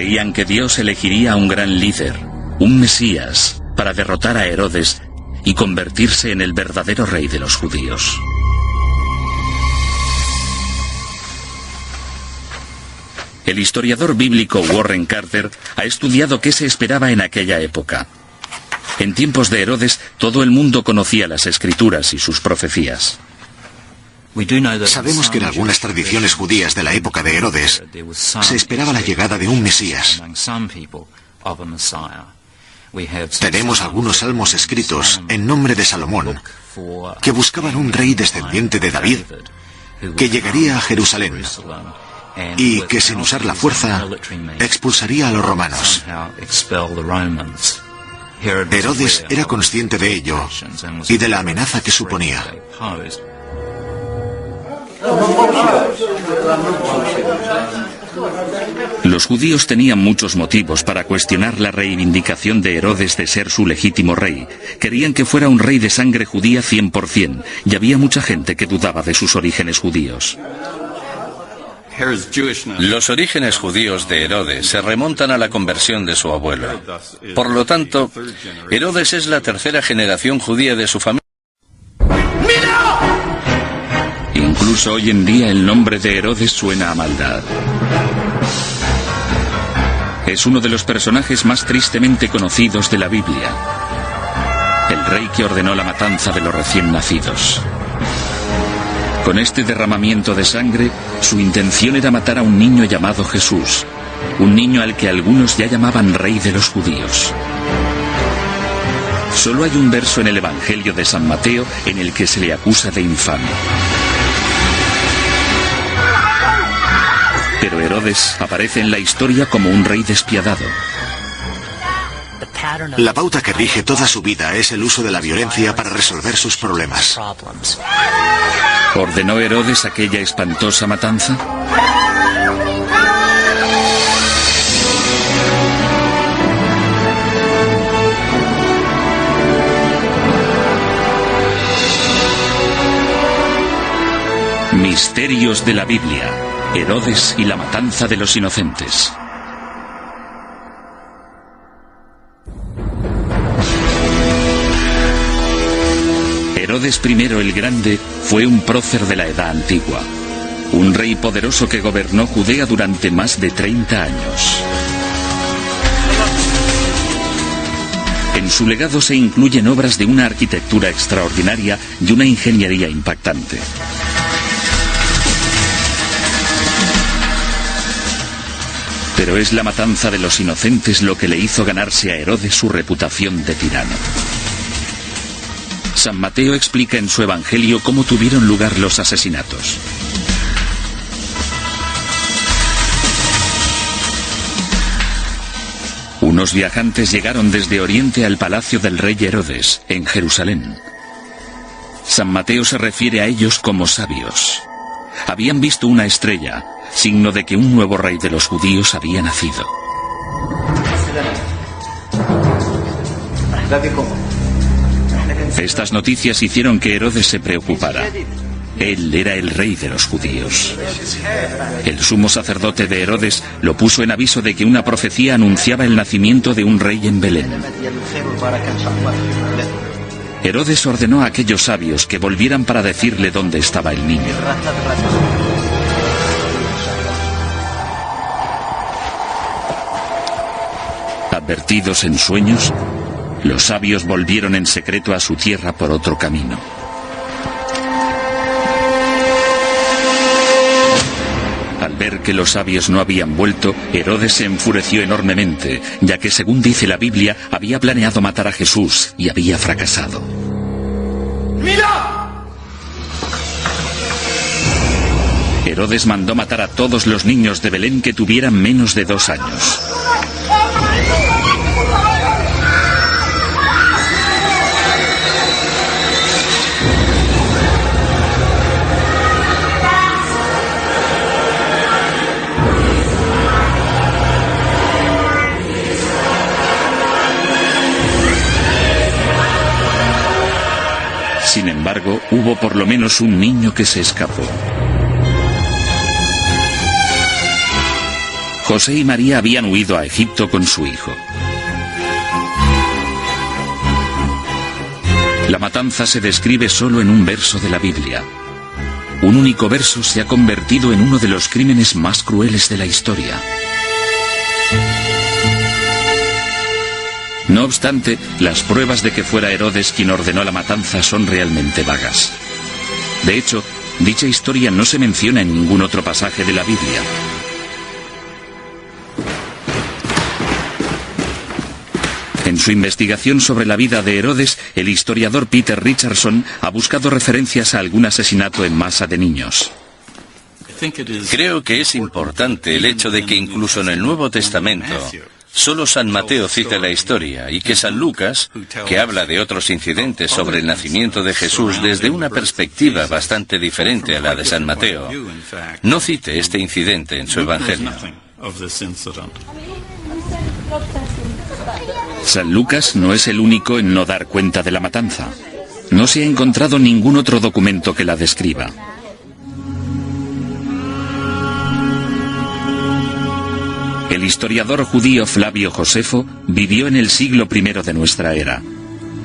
Creían que Dios elegiría a un gran líder, un Mesías, para derrotar a Herodes y convertirse en el verdadero rey de los judíos. El historiador bíblico Warren Carter ha estudiado qué se esperaba en aquella época. En tiempos de Herodes, todo el mundo conocía las Escrituras y sus profecías. Sabemos que en algunas tradiciones judías de la época de Herodes se esperaba la llegada de un Mesías. Tenemos algunos salmos escritos en nombre de Salomón que buscaban un rey descendiente de David que llegaría a Jerusalén y que sin usar la fuerza expulsaría a los romanos. Herodes era consciente de ello y de la amenaza que suponía. Los judíos tenían muchos motivos para cuestionar la reivindicación de Herodes de ser su legítimo rey. Querían que fuera un rey de sangre judía 100%, y había mucha gente que dudaba de sus orígenes judíos. Los orígenes judíos de Herodes se remontan a la conversión de su abuelo. Por lo tanto, Herodes es la tercera generación judía de su familia. Incluso hoy en día el nombre de Herodes suena a maldad. Es uno de los personajes más tristemente conocidos de la Biblia. El rey que ordenó la matanza de los recién nacidos. Con este derramamiento de sangre, su intención era matar a un niño llamado Jesús, un niño al que algunos ya llamaban rey de los judíos. Solo hay un verso en el Evangelio de San Mateo en el que se le acusa de infame. Pero Herodes aparece en la historia como un rey despiadado. La pauta que rige toda su vida es el uso de la violencia para resolver sus problemas. ¿Ordenó Herodes aquella espantosa matanza? Misterios de la Biblia. Herodes y la matanza de los inocentes. Herodes I el Grande fue un prócer de la Edad Antigua, un rey poderoso que gobernó Judea durante más de 30 años. En su legado se incluyen obras de una arquitectura extraordinaria y una ingeniería impactante. Pero es la matanza de los inocentes lo que le hizo ganarse a Herodes su reputación de tirano. San Mateo explica en su Evangelio cómo tuvieron lugar los asesinatos. Unos viajantes llegaron desde Oriente al palacio del rey Herodes, en Jerusalén. San Mateo se refiere a ellos como sabios. Habían visto una estrella, signo de que un nuevo rey de los judíos había nacido. Estas noticias hicieron que Herodes se preocupara. Él era el rey de los judíos. El sumo sacerdote de Herodes lo puso en aviso de que una profecía anunciaba el nacimiento de un rey en Belén. Herodes ordenó a aquellos sabios que volvieran para decirle dónde estaba el niño. Advertidos en sueños, los sabios volvieron en secreto a su tierra por otro camino. Al ver que los sabios no habían vuelto, Herodes se enfureció enormemente, ya que, según dice la Biblia, había planeado matar a Jesús y había fracasado. ¡Mira! Herodes mandó matar a todos los niños de Belén que tuvieran menos de 2 años. Sin embargo, hubo por lo menos un niño que se escapó. José y María habían huido a Egipto con su hijo. La matanza se describe solo en un verso de la Biblia. Un único verso se ha convertido en uno de los crímenes más crueles de la historia. No obstante, las pruebas de que fuera Herodes quien ordenó la matanza son realmente vagas. De hecho, dicha historia no se menciona en ningún otro pasaje de la Biblia. En su investigación sobre la vida de Herodes, el historiador Peter Richardson ha buscado referencias a algún asesinato en masa de niños. Creo que es importante el hecho de que incluso en el Nuevo Testamento solo San Mateo cita la historia y que San Lucas, que habla de otros incidentes sobre el nacimiento de Jesús desde una perspectiva bastante diferente a la de San Mateo, no cite este incidente en su Evangelio. San Lucas no es el único en no dar cuenta de la matanza. No se ha encontrado ningún otro documento que la describa. El historiador judío Flavio Josefo vivió en el siglo I de nuestra era.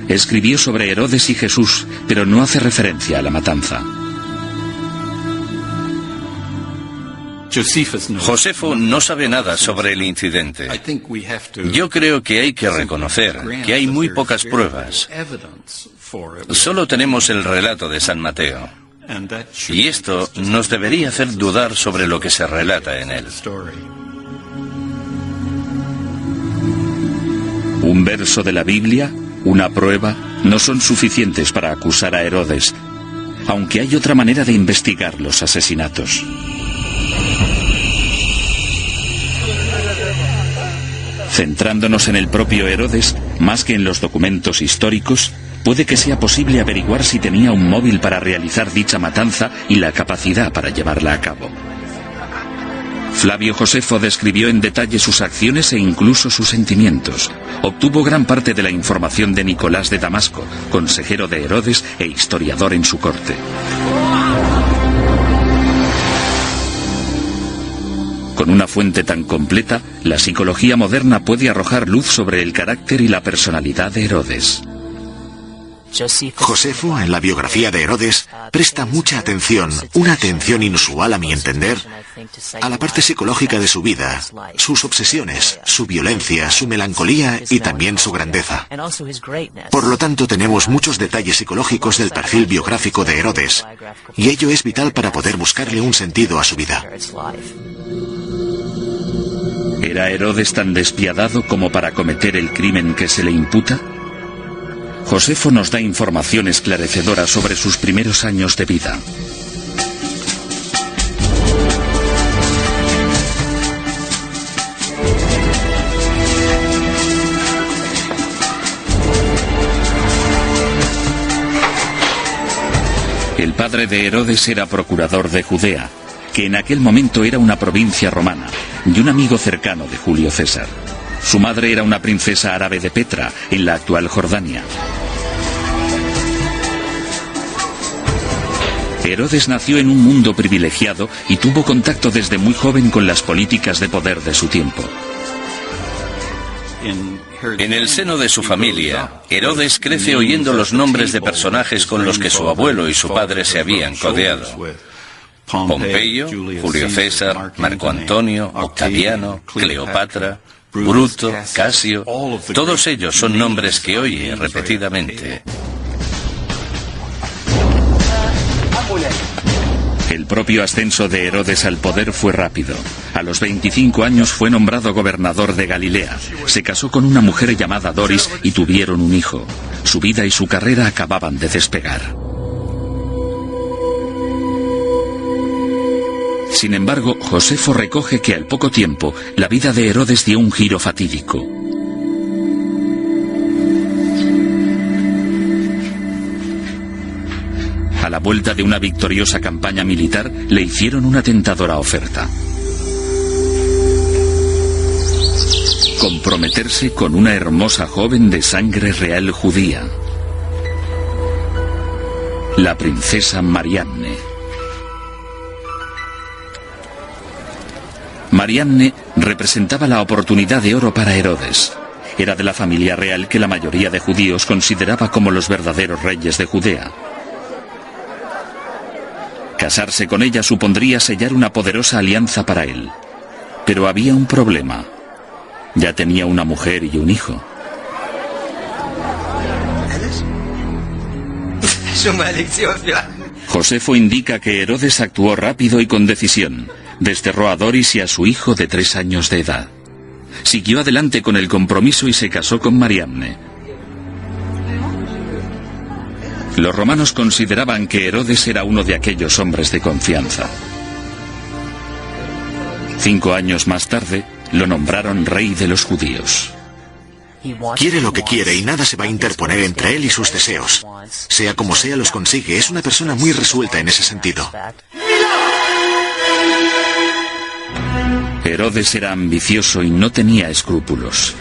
Escribió sobre Herodes y Jesús, pero no hace referencia a la matanza. Josefo no sabe nada sobre el incidente. Yo creo que hay que reconocer que hay muy pocas pruebas. Solo tenemos el relato de San Mateo. Y esto nos debería hacer dudar sobre lo que se relata en él. Un verso de la Biblia, una prueba, no son suficientes para acusar a Herodes, aunque hay otra manera de investigar los asesinatos. Centrándonos en el propio Herodes, más que en los documentos históricos, puede que sea posible averiguar si tenía un móvil para realizar dicha matanza y la capacidad para llevarla a cabo. Flavio Josefo describió en detalle sus acciones e incluso sus sentimientos. Obtuvo gran parte de la información de Nicolás de Damasco, consejero de Herodes e historiador en su corte. Con una fuente tan completa, la psicología moderna puede arrojar luz sobre el carácter y la personalidad de Herodes. Josefo, en la biografía de Herodes, presta mucha atención, una atención inusual a mi entender, a la parte psicológica de su vida, sus obsesiones, su violencia, su melancolía y también su grandeza. Por lo tanto, tenemos muchos detalles psicológicos del perfil biográfico de Herodes, y ello es vital para poder buscarle un sentido a su vida. ¿Era Herodes tan despiadado como para cometer el crimen que se le imputa? Josefo nos da información esclarecedora sobre sus primeros años de vida. El padre de Herodes era procurador de Judea, que en aquel momento era una provincia romana, y un amigo cercano de Julio César. Su madre era una princesa árabe de Petra, en la actual Jordania. Herodes nació en un mundo privilegiado y tuvo contacto desde muy joven con las políticas de poder de su tiempo. En el seno de su familia, Herodes crece oyendo los nombres de personajes con los que su abuelo y su padre se habían codeado. Pompeyo, Julio César, Marco Antonio, Octaviano, Cleopatra, Bruto, Casio, todos ellos son nombres que oye repetidamente. El propio ascenso de Herodes al poder fue rápido. A los 25 años fue nombrado gobernador de Galilea. Se casó con una mujer llamada Doris y tuvieron un hijo. Su vida y su carrera acababan de despegar. Sin embargo, Josefo recoge que al poco tiempo la vida de Herodes dio un giro fatídico. A la vuelta de una victoriosa campaña militar, le hicieron una tentadora oferta: comprometerse con una hermosa joven de sangre real judía, la princesa Marianne. Mariamne representaba la oportunidad de oro para Herodes. Era de la familia real que la mayoría de judíos consideraba como los verdaderos reyes de Judea. Casarse con ella supondría sellar una poderosa alianza para él. Pero había un problema. Ya tenía una mujer y un hijo. Josefo indica que Herodes actuó rápido y con decisión. Desterró a Doris y a su hijo de 3 años de edad. Siguió adelante con el compromiso y se casó con Mariamne. Los romanos consideraban que Herodes era uno de aquellos hombres de confianza. 5 años más tarde, lo nombraron rey de los judíos. Quiere lo que quiere y nada se va a interponer entre él y sus deseos. Sea como sea, los consigue. Es una persona muy resuelta en ese sentido. Herodes era ambicioso y no tenía escrúpulos.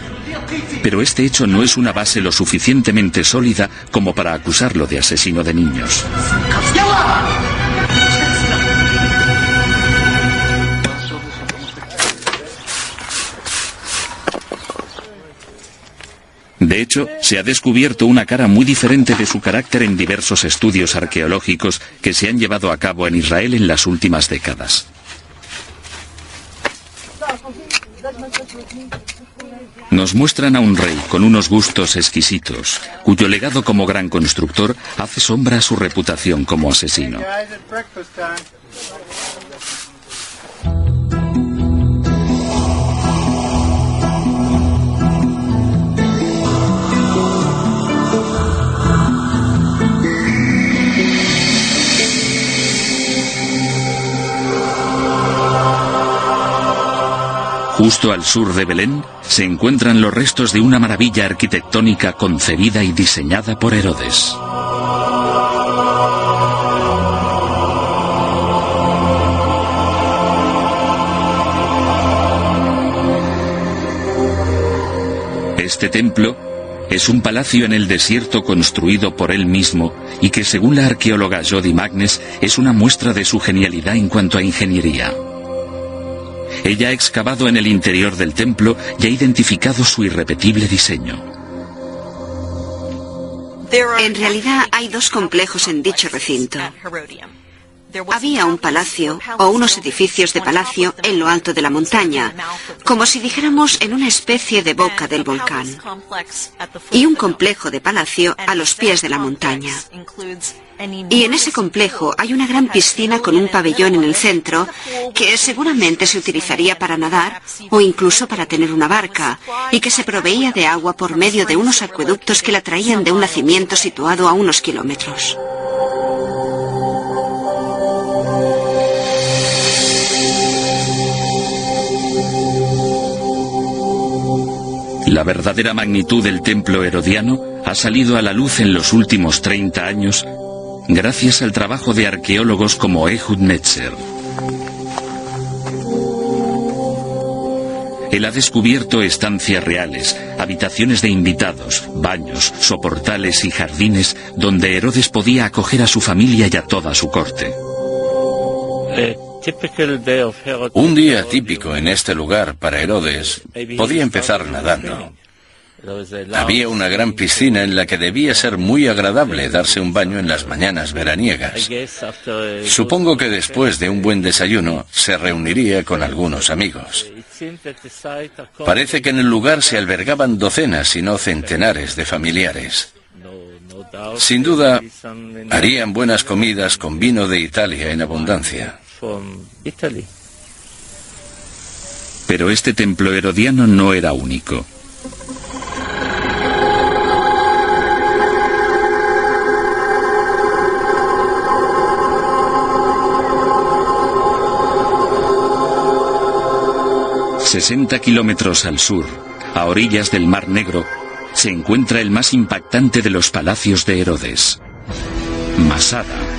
Pero este hecho no es una base lo suficientemente sólida como para acusarlo de asesino de niños. De hecho, se ha descubierto una cara muy diferente de su carácter en diversos estudios arqueológicos que se han llevado a cabo en Israel en las últimas décadas. Nos muestran a un rey con unos gustos exquisitos, cuyo legado como gran constructor hace sombra a su reputación como asesino. Justo al sur de Belén se encuentran los restos de una maravilla arquitectónica concebida y diseñada por Herodes. Este templo es un palacio en el desierto construido por él mismo y que, según la arqueóloga Jody Magnes, es una muestra de su genialidad en cuanto a ingeniería. Ella ha excavado en el interior del templo y ha identificado su irrepetible diseño. En realidad hay 2 complejos en dicho recinto. Había un palacio o unos edificios de palacio en lo alto de la montaña, como si dijéramos en una especie de boca del volcán, y un complejo de palacio a los pies de la montaña. Y en ese complejo hay una gran piscina con un pabellón en el centro que seguramente se utilizaría para nadar o incluso para tener una barca, y que se proveía de agua por medio de unos acueductos que la traían de un nacimiento situado a unos kilómetros. La verdadera magnitud del templo herodiano ha salido a la luz en los últimos 30 años gracias al trabajo de arqueólogos como Ehud Netzer. Él ha descubierto estancias reales, habitaciones de invitados, baños, soportales y jardines donde Herodes podía acoger a su familia y a toda su corte. Un día típico en este lugar para Herodes podía empezar nadando. Había una gran piscina en la que debía ser muy agradable darse un baño en las mañanas veraniegas. Supongo que después de un buen desayuno se reuniría con algunos amigos. Parece que en el lugar se albergaban docenas si no centenares de familiares. Sin duda, harían buenas comidas con vino de Italia en abundancia. Pero este templo herodiano no era único. ...60 kilómetros al sur, a orillas del Mar Negro, se encuentra el más impactante de los palacios de Herodes, Masada.